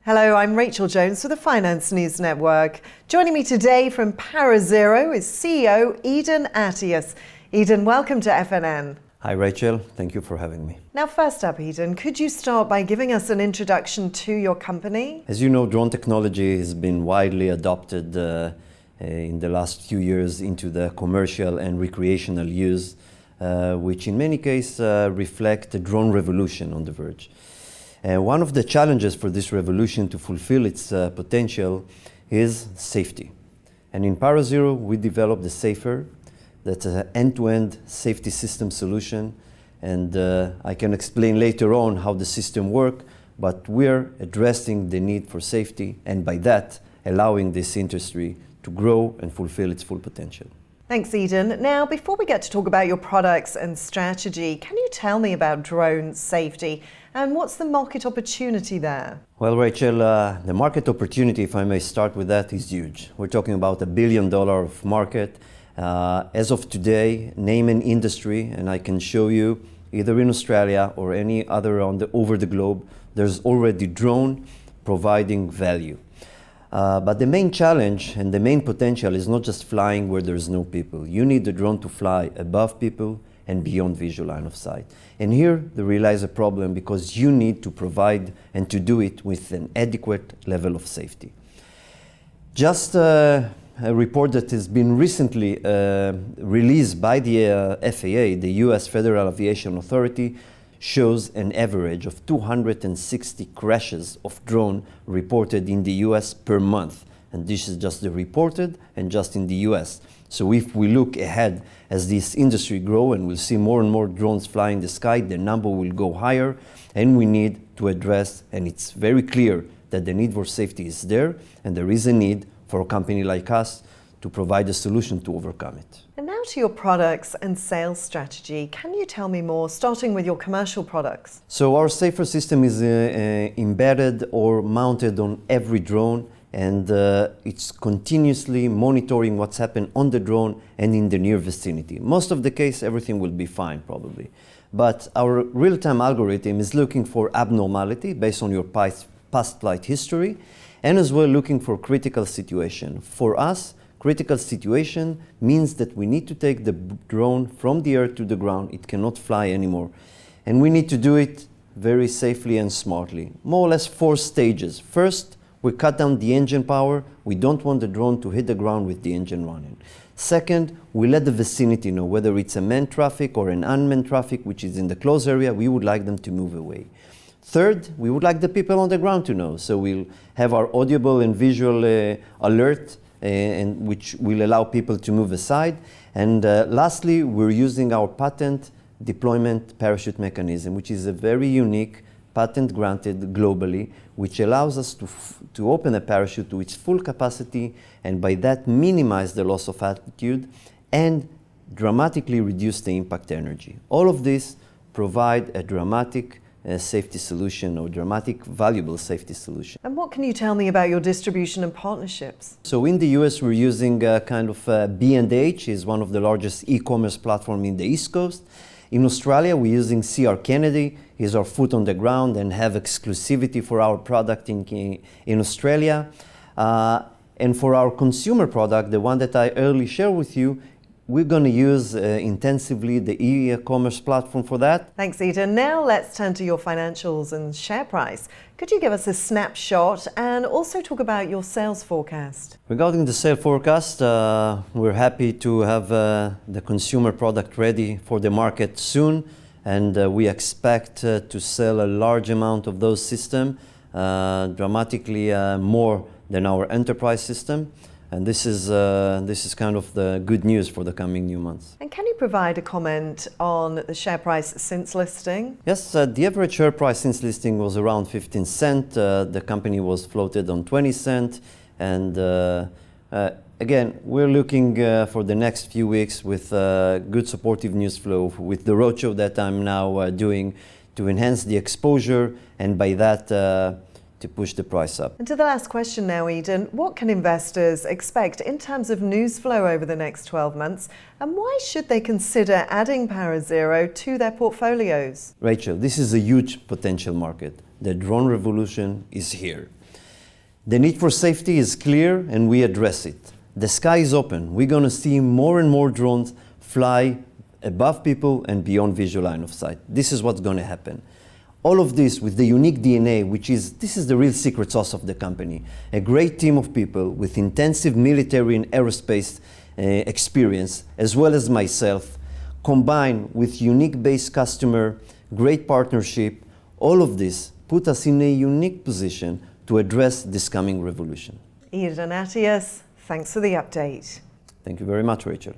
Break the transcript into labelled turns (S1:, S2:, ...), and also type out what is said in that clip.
S1: Hello, I'm Rachael Jones for the Finance News Network. Joining me today from ParaZero is CEO Eden Attias. Eden, welcome to FNN.
S2: Hi Rachael, thank you for having me.
S1: Now first up, Eden, could you start by giving us an introduction to your company?
S2: As you know, drone technology has been widely adopted in the last few years into the commercial and recreational use, which in many cases reflect a drone revolution on the verge. One of the challenges for this revolution to fulfill its potential is safety. And in ParaZero, we developed the SafeAir, that's an end-to-end safety system solution. And I can explain later on how the system works, but we're addressing the need for safety, and by that, allowing this industry to grow and fulfill its full potential.
S1: Thanks, Eden. Now, before we get to talk about your products and strategy, can you tell me about drone safety and what's the market opportunity there?
S2: Well, Rachael, the market opportunity, if I may start with that, is huge. We're talking about $1 billion of market. As of today, name an industry, and I can show you either in Australia or any other over the globe, there's already drone providing value. But the main challenge and the main potential is not just flying where there's no people. You need the drone to fly above people and beyond visual line of sight. And here there lies a problem because you need to provide and to do it with an adequate level of safety. Just a report that has been recently released by the FAA, the US Federal Aviation Authority, shows an average of 260 crashes of drone reported in the US per month. And this is just the reported and just in the US. So if we look ahead as this industry grows and we'll see more and more drones fly in the sky, the number will go higher, and we need to address, and it's very clear that the need for safety is there, and there is a need for a company like us to provide a solution to overcome it.
S1: And now to your products and sales strategy. Can you tell me more, starting with your commercial products?
S2: So our SafeAir system is embedded or mounted on every drone, and it's continuously monitoring what's happened on the drone and in the near vicinity. Most of the case, everything will be fine probably. But our real-time algorithm is looking for abnormality based on your past flight history, and as well looking for critical situation. For us, critical situation means that we need to take the drone from the air to the ground. It cannot fly anymore. And we need to do it very safely and smartly. More or less 4 stages. First, we cut down the engine power. We don't want the drone to hit the ground with the engine running. Second, we let the vicinity know whether it's a manned traffic or an unmanned traffic, which is in the close area. We would like them to move away. Third, we would like the people on the ground to know. So we'll have our audible and visual alert, and which will allow people to move aside. And lastly, we're using our patent deployment parachute mechanism, which is a very unique patent granted globally, which allows us to open a parachute to its full capacity, and by that minimize the loss of altitude and dramatically reduce the impact energy. All of this provide a dramatic safety solution, or dramatic valuable safety solution.
S1: And what can you tell me about your distribution and partnerships?
S2: So in the US, we're using kind of B&H, is one of the largest e-commerce platform in the East Coast. In Australia, we're using CR Kennedy, is our foot on the ground and have exclusivity for our product in Australia. And for our consumer product, the one that I earlier shared with you, we're going to use intensively the e-commerce platform for that.
S1: Thanks, Eden. Now let's turn to your financials and share price. Could you give us a snapshot and also talk about your sales forecast?
S2: Regarding the sales forecast, we're happy to have the consumer product ready for the market soon, and we expect to sell a large amount of those systems, dramatically more than our enterprise system. And this is kind of the good news for the coming new months.
S1: And can you provide a comment on the share price since listing?
S2: Yes, the average share price since listing was around 15 cents. The company was floated on 20 cents. And again, we're looking for the next few weeks with good supportive news flow with the roadshow that I'm now doing to enhance the exposure, and by that to push the price up.
S1: And to the last question now, Eden, what can investors expect in terms of news flow over the next 12 months, and why should they consider adding ParaZero to their portfolios?
S2: Rachael, this is a huge potential market. The drone revolution is here. The need for safety is clear and we address it. The sky is open. We're going to see more and more drones fly above people and beyond visual line of sight. This is what's going to happen. All of this with the unique DNA, this is the real secret sauce of the company. A great team of people with intensive military and aerospace experience, as well as myself, combined with unique base customer, great partnership. All of this put us in a unique position to address this coming revolution.
S1: Eden Attias, thanks for the update.
S2: Thank you very much, Rachael.